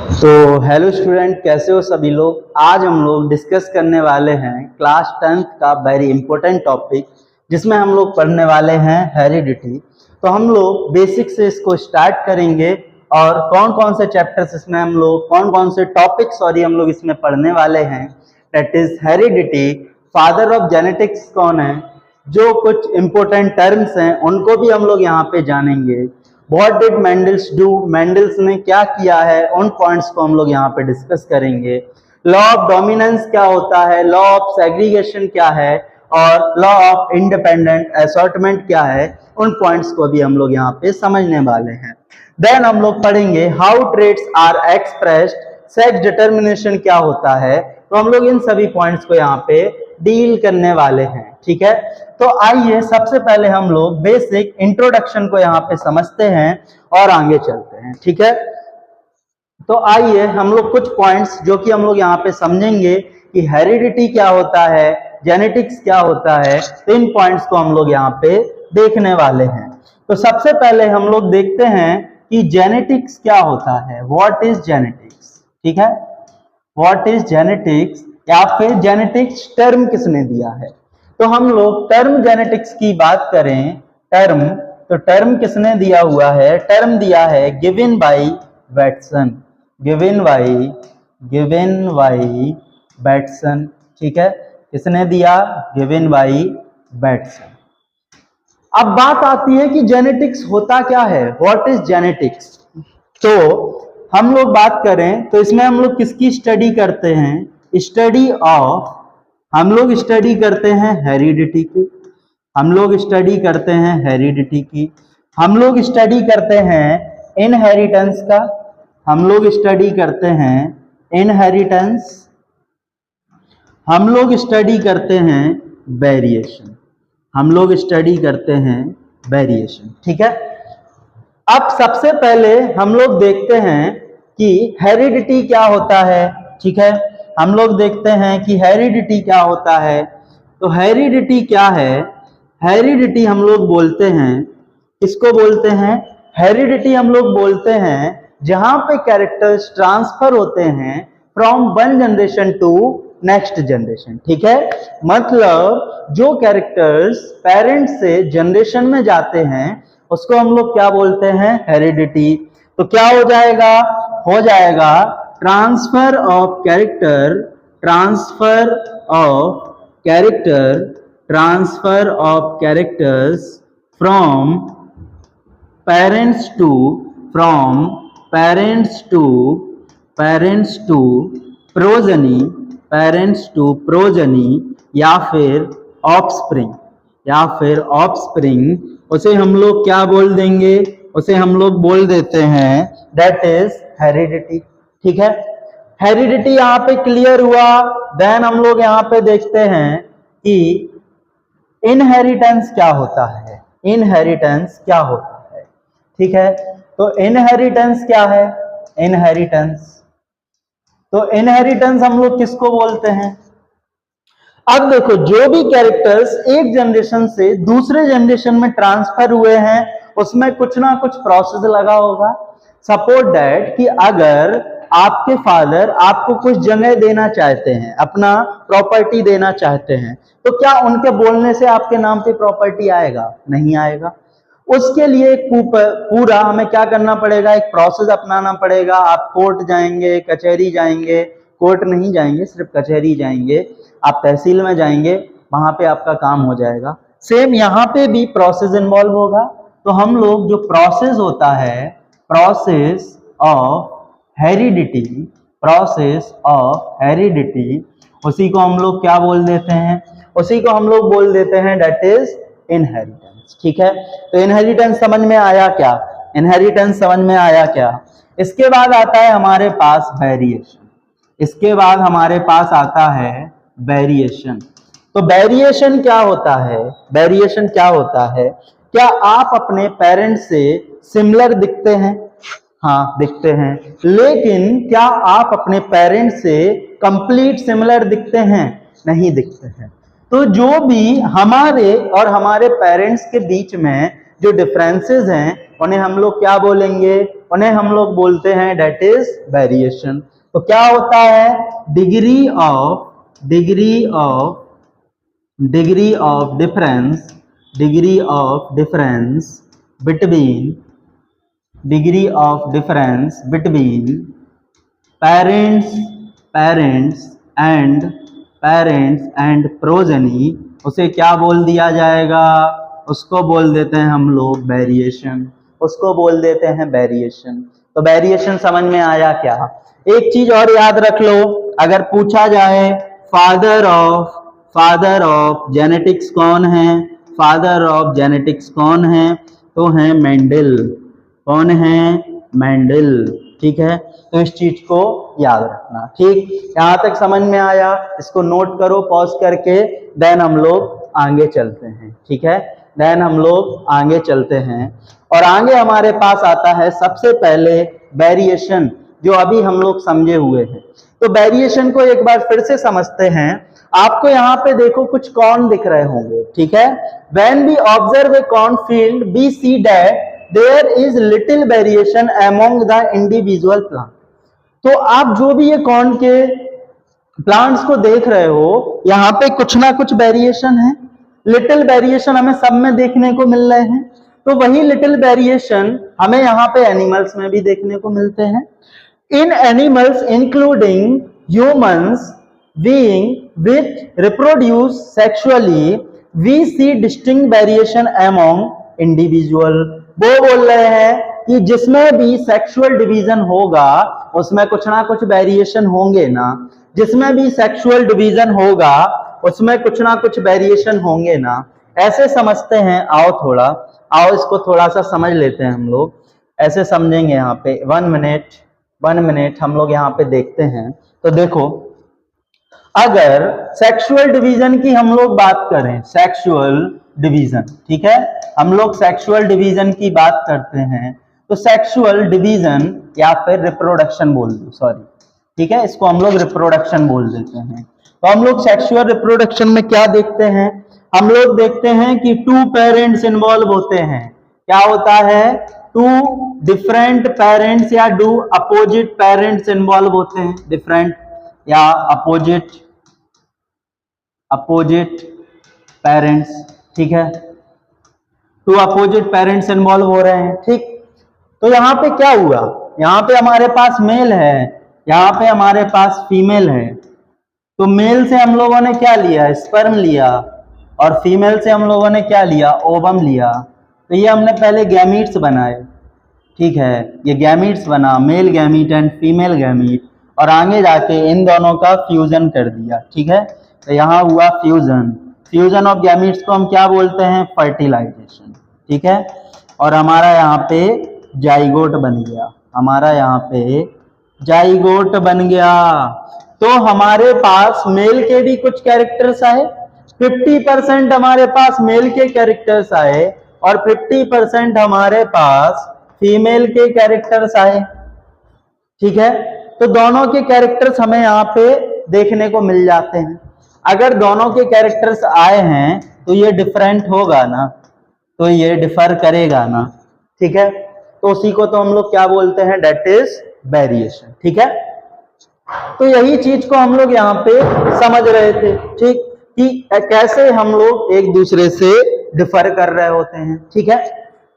तो hello student, कैसे हो सभी लोग। आज हम लोग डिस्कस करने वाले हैं क्लास 10th का वेरी इंपॉर्टेंट टॉपिक, जिसमें हम लोग पढ़ने वाले हैं हेरिडिटी। तो हम लोग बेसिक से इसको स्टार्ट करेंगे और कौन कौन से चैप्टर्स इसमें हम लोग कौन कौन से टॉपिक्स हम लोग इसमें पढ़ने वाले हैं। That is heredity, father of genetics कौन है, जो कुछ इंपॉर्टेंट टर्म्स हैं उनको भी हम लोग यहाँ पे जानेंगे। What did Mendel's do, Mendel's ने क्या किया है, उन पॉइंट्स को हम लोग यहाँ पे डिस्कस करेंगे। लॉ ऑफ डोमिनेंस क्या होता है, लॉ ऑफ सेग्रीगेशन क्या है और लॉ ऑफ इंडिपेंडेंट असॉर्टमेंट क्या है, उन पॉइंट्स को भी हम लोग यहाँ पे समझने वाले हैं। देन हम लोग पढ़ेंगे how traits are expressed, sex determination क्या होता है। तो हम लोग इन सभी पॉइंट्स को यहाँ पे डील करने वाले हैं, ठीक है। तो आइए सबसे पहले हम लोग बेसिक इंट्रोडक्शन को यहाँ पे समझते हैं और आगे चलते हैं, ठीक है। तो आइए हम लोग कुछ पॉइंट्स जो कि हम लोग यहाँ पे समझेंगे कि हेरिडिटी क्या होता है, जेनेटिक्स क्या होता है, तो इन पॉइंट्स को हम लोग यहाँ पे देखने वाले हैं। तो सबसे पहले हम लोग देखते हैं कि जेनेटिक्स क्या होता है, व्हाट इज जेनेटिक्स, ठीक है। व्हाट इज जेनेटिक्स या फिर जेनेटिक्स टर्म किसने दिया है। तो हम लोग टर्म जेनेटिक्स की बात करें, टर्म, तो टर्म किसने दिया हुआ है, टर्म दिया है given by Bateson, given by Bateson, ठीक है। किसने दिया, गिवन बाय बैटसन। अब बात आती है कि जेनेटिक्स होता क्या है, व्हाट इज जेनेटिक्स। तो हम लोग बात करें तो इसमें हम लोग किसकी स्टडी करते हैं, स्टडी ऑफ, हम लोग स्टडी करते हैं हेरिडिटी की, हम लोग स्टडी करते हैं हेरिडिटी की, हम लोग स्टडी करते हैं इनहेरिटेंस का, हम लोग स्टडी करते हैं इनहेरिटेंस, हम लोग स्टडी करते हैं वेरिएशन, हम लोग स्टडी करते हैं वेरिएशन, ठीक है। अब सबसे पहले हम लोग देखते हैं कि हेरिडिटी क्या होता है, ठीक है। हम लोग देखते हैं कि हेरिडिटी क्या होता है। तो हेरिडिटी क्या है, हेरिडिटी हम लोग बोलते हैं, इसको बोलते हैं हेरिडिटी, हम लोग बोलते हैं जहां पे कैरेक्टर्स ट्रांसफर होते हैं from one generation to next generation, ठीक है। मतलब जो कैरेक्टर्स पेरेंट से जनरेशन में जाते हैं उसको हम लोग क्या बोलते हैं, हेरिडिटी। तो क्या हो जाएगा, हो जाएगा transfer of character, transfer of character, transfer of characters from parents to, from parents to, parents to progeny, parents to progeny, या फिर ऑफस्प्रिंग, या फिर ऑफस्प्रिंग, उसे हम लोग क्या बोल देंगे, उसे हम लोग बोल देते हैं दैट इज हेरिडिटी, ठीक है। हेरिडिटी यहाँ पे क्लियर हुआ। देन हम लोग यहाँ पे देखते हैं कि इनहेरिटेंस क्या होता है, इनहेरिटेंस क्या होता है, ठीक है। तो इनहेरिटेंस क्या है, इनहेरिटेंस, तो इनहेरिटेंस हम लोग किसको बोलते हैं। अब देखो, जो भी कैरेक्टर्स एक जनरेशन से दूसरे जनरेशन में ट्रांसफर हुए हैं उसमें कुछ ना कुछ प्रोसेस लगा होगा। सपोज दैट कि अगर आपके फादर आपको कुछ जगह देना चाहते हैं, अपना प्रॉपर्टी देना चाहते हैं, तो क्या उनके बोलने से आपके नाम पे प्रॉपर्टी आएगा, नहीं आएगा। उसके लिए पूरा हमें क्या करना पड़ेगा, एक प्रोसेस अपनाना पड़ेगा। आप कोर्ट जाएंगे, कचहरी जाएंगे, कोर्ट नहीं जाएंगे, सिर्फ कचहरी जाएंगे, आप तहसील में जाएंगे, वहां पे आपका काम हो जाएगा। सेम यहाँ पे भी प्रोसेस इन्वॉल्व होगा। तो हम लोग जो प्रोसेस होता है, process of heredity, process of heredity, उसी को हम लोग क्या बोल देते हैं, उसी को हम लोग बोल देते हैं दैट इज इनहेरिटेंस, ठीक है। तो इनहेरिटेंस समझ में आया क्या, इनहेरिटेंस समझ में आया क्या। इसके बाद आता है हमारे पास वेरिएशन, इसके बाद हमारे पास आता है वेरिएशन। तो वेरिएशन क्या होता है, वेरिएशन क्या होता है, क्या आप अपने पेरेंट्स से सिमिलर दिखते हैं, हाँ दिखते हैं, लेकिन क्या आप अपने पेरेंट्स से कंप्लीट सिमिलर दिखते हैं, नहीं दिखते हैं। तो जो भी हमारे और हमारे पेरेंट्स के बीच में जो डिफरेंसेस हैं उन्हें हम लोग क्या बोलेंगे, उन्हें हम लोग बोलते हैं डेट इज वेरिएशन। तो क्या होता है, degree of difference between parents and progeny, उसे क्या बोल दिया जाएगा, उसको बोल देते हैं हम लोग वेरिएशन, तो वेरिएशन समझ में आया क्या। एक चीज और याद रख लो, अगर पूछा जाए फादर ऑफ जेनेटिक्स कौन है, तो है मेंडल। कौन है, मेंडल। ठीक है, तो इस चीज को याद रखना। ठीक, यहां तक समझ में आया, इसको नोट करो पॉज करके, देन हम लोग आगे चलते हैं। ठीक है, और आगे हमारे पास आता है सबसे पहले वेरिएशन, जो अभी हम लोग समझे हुए हैं। तो वेरिएशन को एक बार फिर से समझते हैं। आपको यहाँ पे देखो कुछ कॉर्न दिख रहे होंगे, ठीक है। When we observe a corn field we see that there is little variation among the individual plant. तो आप जो भी ये कॉर्न के प्लांट्स को देख रहे हो, यहाँ पे कुछ ना कुछ वेरिएशन है, लिटिल वेरिएशन हमें सब में देखने को मिल रहे हैं। तो वही लिटिल वेरिएशन हमें यहाँ पे एनिमल्स में भी देखने को मिलते हैं। In animals including humans being which reproduce sexually we see distinct variation among individual। वो बोल रहे हैं कि जिसमें भी सेक्सुअल डिवीजन होगा उसमें कुछ ना कुछ वेरिएशन होंगे ना, जिसमें भी सेक्सुअल डिवीजन होगा उसमें कुछ ना कुछ वेरिएशन होंगे ना, ऐसे समझते हैं। आओ इसको थोड़ा सा समझ लेते हैं हम लोग, ऐसे समझेंगे। यहाँ पे 1 मिनट हम लोग यहाँ पे देखते हैं। तो देखो, अगर सेक्सुअल डिवीजन की हम लोग बात करें, सेक्सुअल डिवीजन, ठीक है, हम लोग सेक्सुअल डिवीजन की बात करते हैं, तो सेक्सुअल डिवीजन या फिर रिप्रोडक्शन बोल दो, सॉरी, ठीक है, इसको हम लोग रिप्रोडक्शन बोल देते हैं। तो हम लोग सेक्सुअल रिप्रोडक्शन में क्या देखते हैं, हम लोग देखते हैं कि 2 पेरेंट्स इन्वॉल्व होते हैं। क्या होता है, 2 डिफरेंट पेरेंट्स या 2 अपोजिट पेरेंट्स इन्वॉल्व होते हैं, डिफरेंट या अपोजिट पेरेंट्स, ठीक है, 2 अपोजिट पेरेंट्स इन्वॉल्व हो रहे हैं। ठीक, तो यहाँ पे क्या हुआ, यहाँ पे हमारे पास मेल है, यहाँ पे हमारे पास फीमेल है। तो मेल से हम लोगों ने क्या लिया, स्पर्म लिया, और फीमेल से हम लोगों ने क्या लिया, ओवम लिया। तो ये हमने पहले गैमीट्स बनाए, ठीक है, ये गैमीट्स बना, male gamete and female gamete, और आगे जाके इन दोनों का फ्यूजन कर दिया। ठीक है, तो यहाँ हुआ फ्यूजन ऑफ गैमीट्स को हम क्या बोलते हैं, फर्टिलाइजेशन। ठीक है, और हमारा यहाँ पे जाइगोट बन गया। तो हमारे पास मेल के भी कुछ कैरेक्टर्स आए, 50% हमारे पास मेल के कैरेक्टर्स आए और 50% हमारे पास फीमेल के कैरेक्टर्स आए। ठीक है, तो दोनों के कैरेक्टर्स हमें यहाँ पे देखने को मिल जाते हैं। अगर दोनों के कैरेक्टर्स आए हैं तो ये डिफरेंट होगा ना, तो ये डिफर करेगा ना। ठीक है, तो उसी को तो हम लोग क्या बोलते हैं, डेट इज वेरिएशन। ठीक है, तो यही चीज को हम लोग यहाँ पे समझ रहे थे, ठीक, कि कैसे हम लोग एक दूसरे से डिफर कर रहे होते हैं। ठीक है,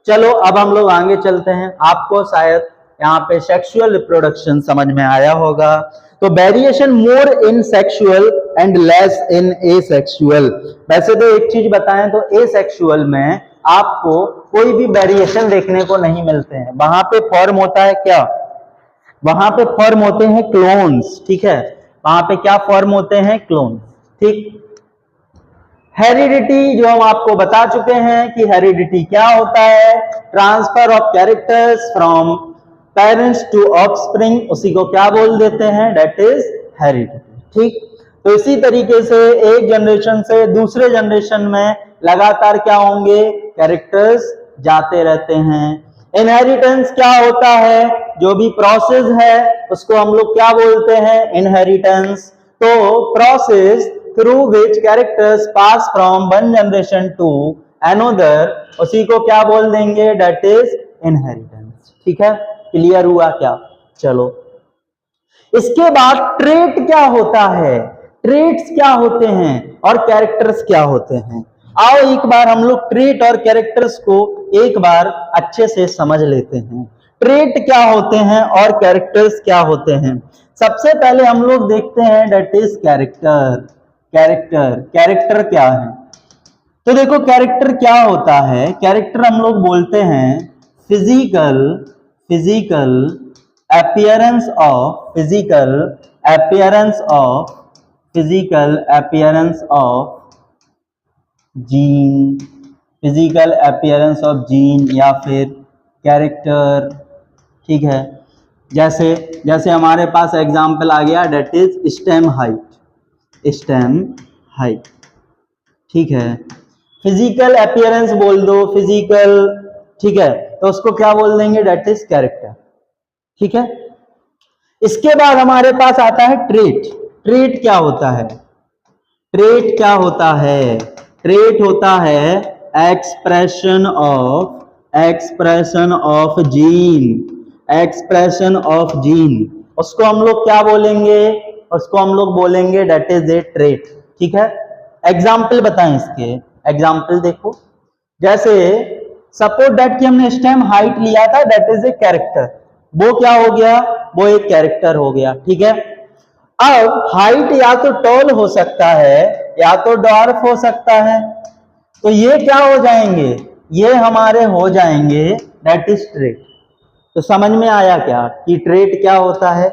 चलो अब हम लोग आगे चलते हैं। आपको शायद यहाँ पे सेक्सुअल रिप्रोडक्शन समझ में आया होगा। तो variation more in sexual and less in asexual. वैसे तो एक चीज बताएं तो एसेक्सुअल में आपको कोई भी वेरिएशन देखने को नहीं मिलते हैं, वहां पे फॉर्म होता है क्या, वहां पे फॉर्म होते हैं क्लोन्स। ठीक है, वहां पे क्या फॉर्म होते हैं, क्लोन्स। ठीक, हेरिडिटी जो हम आपको बता चुके हैं कि हेरिडिटी क्या होता है, transfer of characters from parents to offspring, उसी को क्या बोल देते हैं, डेट इज हेरिडिटी। ठीक, तो इसी तरीके से एक जनरेशन से दूसरे जनरेशन में लगातार क्या होंगे, कैरेक्टर्स जाते रहते हैं। इनहेरिटेंस क्या होता है, जो भी प्रोसेस है उसको हम लोग क्या बोलते हैं, इनहेरिटेंस। तो process through which characters pass from one generation to another, उसी को क्या बोल देंगे, डेट इज इनहेरिटेंस। ठीक है, क्लियर हुआ क्या? चलो, इसके बाद ट्रेट क्या होता है, ट्रेट्स क्या होते हैं और कैरेक्टर्स क्या होते हैं। आओ एक बार हम लोग ट्रेट और कैरेक्टर्स को एक बार अच्छे से समझ लेते हैं। ट्रेट क्या होते हैं और कैरेक्टर्स क्या होते हैं। सबसे पहले हम लोग देखते हैं that is character. Character, character क्या है? तो देखो कैरेक्टर क्या होता है। कैरेक्टर हम लोग बोलते हैं physical physical appearance of physical appearance of physical appearance of gene, physical appearance of gene या फिर कैरेक्टर, ठीक है। जैसे जैसे हमारे पास एग्जांपल आ गया that is stem height, stem height, ठीक है। फिजिकल अपीयरेंस बोल दो, फिजिकल, ठीक है, तो उसको क्या बोल देंगे, दैट इज कैरेक्टर, ठीक है। इसके बाद हमारे पास आता है ट्रेट। ट्रेट क्या होता है? ट्रेट क्या होता है? ट्रेट होता है expression of gene, expression of gene. उसको हम लोग क्या बोलेंगे? उसको हम लोग बोलेंगे दैट इज ए ट्रेट, ठीक है। एग्जाम्पल बताएं इसके, एग्जाम्पल देखो। जैसे सपोज दैट कि हमने स्टेम हाइट लिया था, दैट इज ए कैरेक्टर, वो क्या हो गया, वो एक कैरेक्टर हो गया, ठीक है। अब हाइट या तो टॉल हो सकता है या तो डॉर्फ हो सकता है, तो ये क्या हो जाएंगे, ये हमारे हो जाएंगे दैट इज ट्रेट। तो समझ में आया क्या कि ट्रेट क्या होता है?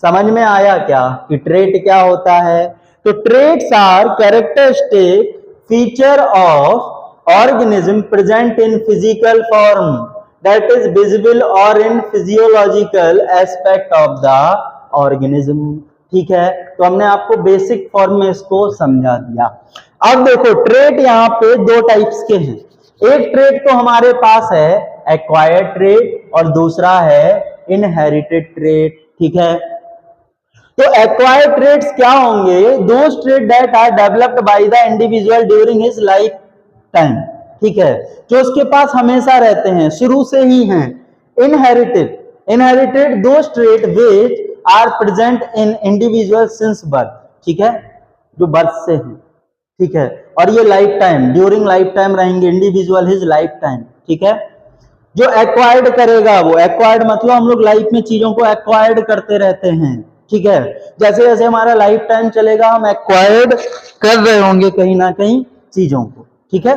समझ में आया क्या कि ट्रेट क्या होता है? तो traits are characteristic feature of organism present in physical form that is visible और in physiological aspect of the organism, ठीक है। तो हमने आपको बेसिक फॉर्म में इसको समझा दिया। अब देखो ट्रेट यहाँ पे दो टाइप्स के हैं। एक ट्रेट तो हमारे पास है एक्वायर्ड ट्रेट और दूसरा है इनहेरिटेड ट्रेट, ठीक है। तो एक्वायर्ड ट्रेट्स क्या होंगे? Those trait that are developed by the individual during his life time, ठीक है, जो उसके पास हमेशा रहते हैं, शुरू से ही हैं। Inherited, inherited those trait which are present in individual since birth, ठीक है, जो बर्थ से है, ठीक है, और ये life time, during life time रहेंगे, इंडिविजुअल हिज लाइफ टाइम, ठीक है। जो एक्वायर्ड करेगा, वो एक्वायर्ड मतलब हम लोग लाइफ में चीजों को एक्वायर्ड करते रहते हैं, ठीक है। जैसे जैसे हमारा लाइफ टाइम चलेगा हम एक्वायर्ड कर रहे होंगे कहीं ना कहीं चीजों को, ठीक है,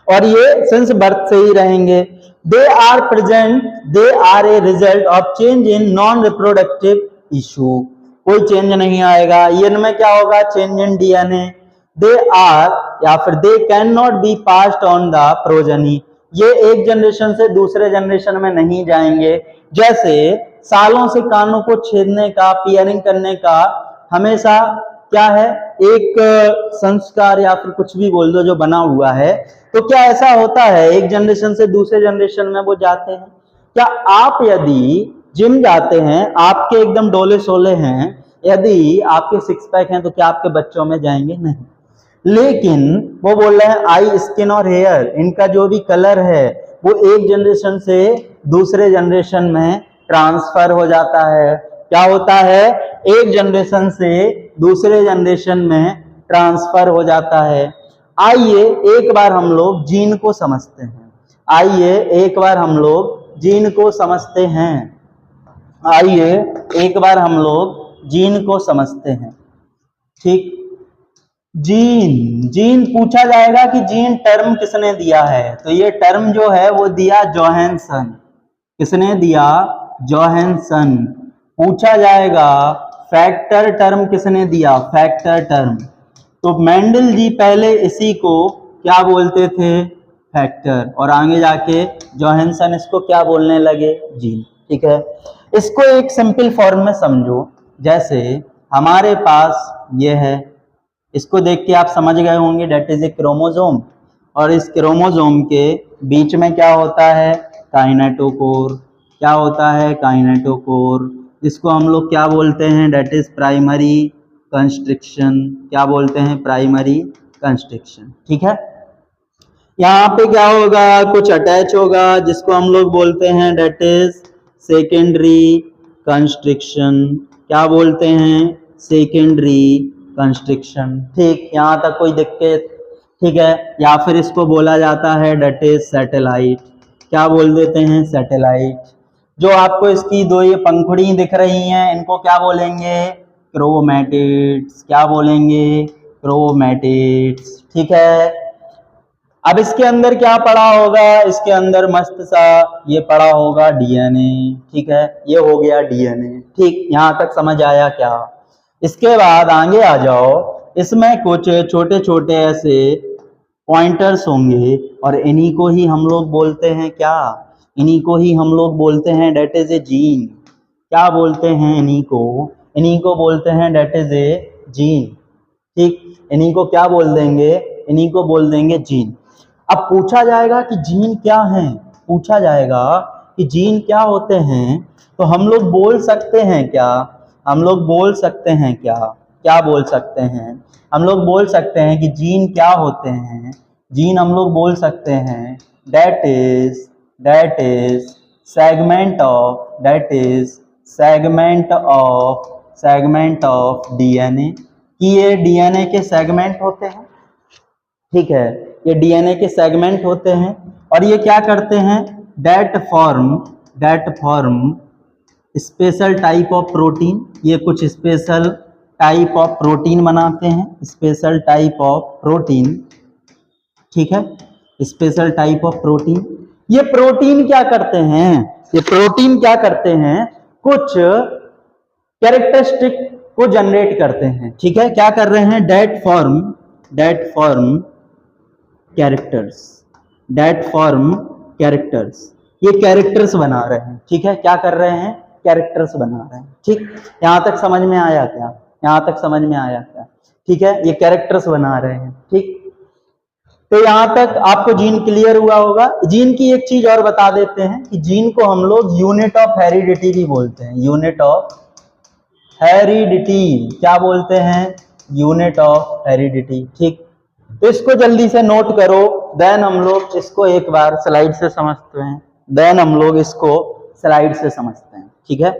और ये सिंस बर्थ से ही रहेंगे। They are present, they are a result of change in non reproductive issue, कोई चेंज नहीं आएगा। इनमें क्या होगा? Change in DNA. They are या फिर they can not be passed on the progeny, ये एक जनरेशन से दूसरे जनरेशन में नहीं जाएंगे। जैसे सालों से कानों को छेदने का, पियरिंग करने का हमेशा क्या है, एक संस्कार या फिर कुछ भी बोल दो जो बना हुआ है, तो क्या ऐसा होता है एक जनरेशन से दूसरे जनरेशन में वो जाते हैं? क्या आप यदि जिम जाते हैं, आपके एकदम डोले सोले हैं, यदि आपके सिक्स पैक हैं, तो क्या आपके बच्चों में जाएंगे? नहीं। लेकिन वो बोल रहे हैं आई स्किन और हेयर, इनका जो भी कलर है वो एक जनरेशन से दूसरे जनरेशन में ट्रांसफर हो जाता है। क्या होता है? एक जनरेशन से दूसरे जनरेशन में ट्रांसफर हो जाता है। आइए एक बार हम लोग जीन को समझते हैं। आइए एक बार हम लोग जीन को समझते हैं। आइए एक बार हम लोग जीन को समझते हैं, ठीक। जीन, जीन पूछा जाएगा कि जीन टर्म किसने दिया है, तो ये टर्म जो है वो दिया जोहानसन। किसने दिया? जोहानसन। पूछा जाएगा फैक्टर टर्म किसने दिया? Factor term. तो मेंडल जी पहले इसी को क्या बोलते थे? फैक्टर, और आगे जाके जोहानसन इसको क्या बोलने लगे? जीन, ठीक है। इसको एक सिंपल फॉर्म में समझो। जैसे हमारे पास ये है, इसको देख के आप समझ गए होंगे डेट इज ए क्रोमोसोम, और इस क्रोमोसोम के बीच में क्या होता है? काइनेटोकोर। क्या होता है? काइनेटोकोर, जिसको हम लोग क्या बोलते हैं? That is primary constriction. क्या बोलते हैं? प्राइमरी कंस्ट्रिक्शन, ठीक है। यहाँ पे क्या होगा? कुछ अटैच होगा जिसको हम लोग बोलते हैं डेट इज सेकेंडरी कंस्ट्रक्शन, क्या बोलते हैं, सेकेंडरी कंस्ट्रक्शन। ठीक, यहाँ तक कोई दिक्कत, ठीक है। या फिर इसको बोला जाता है डेट इज सैटेलाइट, क्या बोल देते हैं, सैटेलाइट। जो आपको इसकी दो ये पंखुड़ी दिख रही हैं, इनको क्या बोलेंगे, क्रोमैटिड्स, क्या बोलेंगे, क्रोमैटिड्स, ठीक है। अब इसके अंदर क्या पड़ा होगा, इसके अंदर मस्त सा ये पड़ा होगा डीएनए, ठीक है, ये हो गया डीएनए। ठीक, यहां तक समझ आया क्या। इसके बाद आगे आ जाओ, इसमें कुछ छोटे छोटे ऐसे पॉइंटर्स होंगे और इन्हीं को ही हम लोग बोलते हैं क्या, इन्हीं को ही हम लोग बोलते हैं डेट इज ए जीन। क्या बोलते हैं इन्हीं को बोलते हैं डेट इज ए जीन। ठीक, इन्हीं को क्या बोल देंगे, इन्हीं को बोल देंगे जीन। अब पूछा जाएगा कि जीन क्या है, पूछा जाएगा कि जीन क्या होते हैं, तो हम लोग बोल सकते हैं क्या, हम लोग बोल सकते हैं क्या, क्या बोल सकते हैं, हम लोग बोल सकते हैं कि जीन क्या होते हैं। जीन हम लोग बोल सकते हैं that is segment of, that is segment of DNA, कि ये डीएनए के सेगमेंट होते हैं। ठीक है, ये डीएनए के सेगमेंट होते हैं और ये क्या करते हैं, that form special type of protein, ये कुछ स्पेशल टाइप ऑफ प्रोटीन बनाते हैं, स्पेशल टाइप ऑफ प्रोटीन। ठीक है, स्पेशल टाइप ऑफ प्रोटीन। ये प्रोटीन क्या करते हैं, ये प्रोटीन क्या करते हैं, कुछ कैरेक्टरिस्टिक को जनरेट करते हैं। ठीक है, क्या कर रहे हैं, डेट फॉर्म कैरेक्टर्स, ये कैरेक्टर्स बना रहे हैं। ठीक है, क्या कर रहे हैं, कैरेक्टर्स बना रहे हैं। ठीक, यहां तक समझ में आया क्या, यहां तक समझ में आया क्या। ठीक है, ये कैरेक्टर्स बना रहे हैं। ठीक, तो यहां तक आपको जीन क्लियर हुआ होगा। जीन की एक चीज और बता देते हैं कि जीन को हम लोग यूनिट ऑफ हेरिडिटी भी बोलते हैं, यूनिट ऑफ हेरिडिटी, क्या बोलते हैं, यूनिट ऑफ हेरिडिटी। ठीक, तो इसको जल्दी से नोट करो, देन हम लोग इसको एक बार स्लाइड से समझते हैं, ठीक है।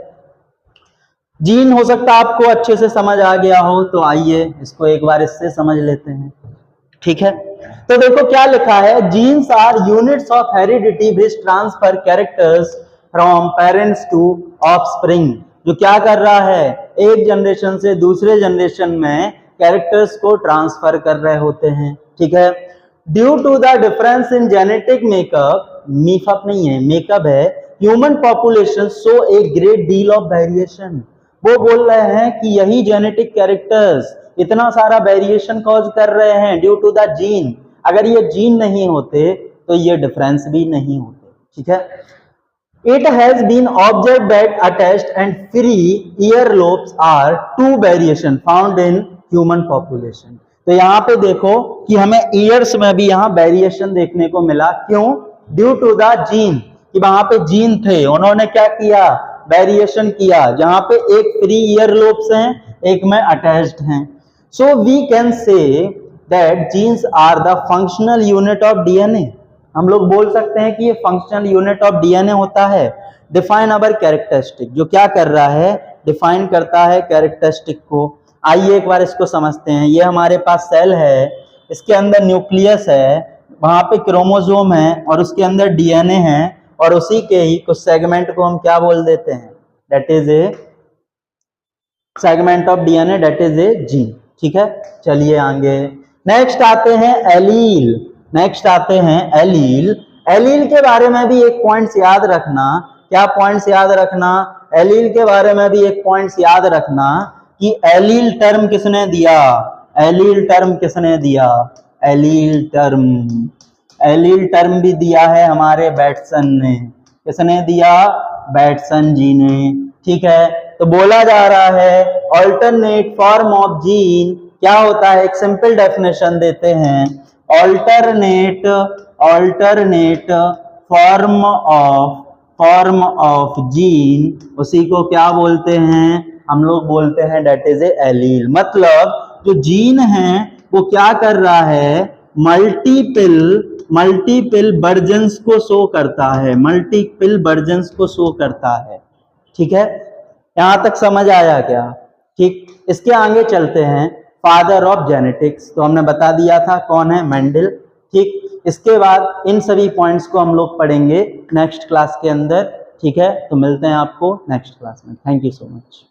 जीन हो सकता है आपको अच्छे से समझ आ गया हो, तो आइए इसको एक बार इससे समझ लेते हैं। ठीक है, तो देखो क्या लिखा है, genes are units of heredity which transfer characters from parents to offspring. जो क्या कर रहा है, एक जनरेशन से दूसरे जनरेशन में कैरेक्टर्स को ट्रांसफर कर रहे होते हैं। ठीक है, due to the difference in genetic makeup नहीं है, मेकअप है, human population show a great deal of variation. वो बोल रहे हैं कि यही जेनेटिक कैरेक्टर्स इतना सारा वेरिएशन कॉज कर रहे हैं ड्यू टू द जीन। अगर ये जीन नहीं होते तो ये डिफरेंस भी नहीं होते। ठीक है, It has been observed that attached and free earlobes are two variation found in human population. तो यहाँ पे देखो कि हमें ईयर्स में भी यहाँ वेरिएशन देखने को मिला। क्यों? ड्यू टू द जीन, कि वहां पे जीन थे, उन्होंने क्या किया, वेरिएशन किया, जहां पे एक फ्री ईयरलोब्स हैं, एक में अटैच्ड हैं। So we can say that genes are the functional unit of DNA. हम लोग बोल सकते हैं कि ये फंक्शनल यूनिट ऑफ डीएनए होता है। डिफाइन अवर कैरेक्टरिस्टिक, जो क्या कर रहा है, डिफाइन करता है कैरेक्टरिस्टिक को। आइए एक बार इसको समझते हैं। ये हमारे पास सेल है, इसके अंदर न्यूक्लियस है, वहां पे क्रोमोसोम है और उसके अंदर डीएनए है, और उसी के ही कुछ सेगमेंट को हम क्या बोल देते हैं, that is A segment of DNA, that is a gene. ठीक है, चलिए आगे नेक्स्ट आते हैं एलील। नेक्स्ट आते हैं एलील। एलील के बारे में भी एक पॉइंट्स याद रखना। क्या पॉइंट्स याद रखना, एलील के बारे में भी एक पॉइंट्स याद रखना कि एलील टर्म किसने दिया, एलील टर्म किसने दिया, एलील टर्म भी दिया है हमारे बैटसन ने। किसने दिया, बैटसन जी ने। ठीक है, तो बोला जा रहा है ऑल्टरनेट फॉर्म ऑफ जीन क्या होता है, एक सिंपल डेफिनेशन देते हैं, ऑल्टरनेट फॉर्म ऑफ जीन, उसी को क्या बोलते हैं, हम लोग बोलते हैं दैट इज ए एलील। मतलब जो जीन है वो क्या कर रहा है, मल्टीपल वर्जन्स को शो करता है, मल्टीपल वर्जन्स को शो करता है। ठीक है, यहां तक समझ आया क्या? ठीक, इसके आगे चलते हैं। फादर ऑफ जेनेटिक्स तो हमने बता दिया था कौन है, मेंडल। ठीक, इसके बाद इन सभी पॉइंट्स को हम लोग पढ़ेंगे नेक्स्ट क्लास के अंदर। ठीक है, तो मिलते हैं आपको नेक्स्ट क्लास में। Thank you so much.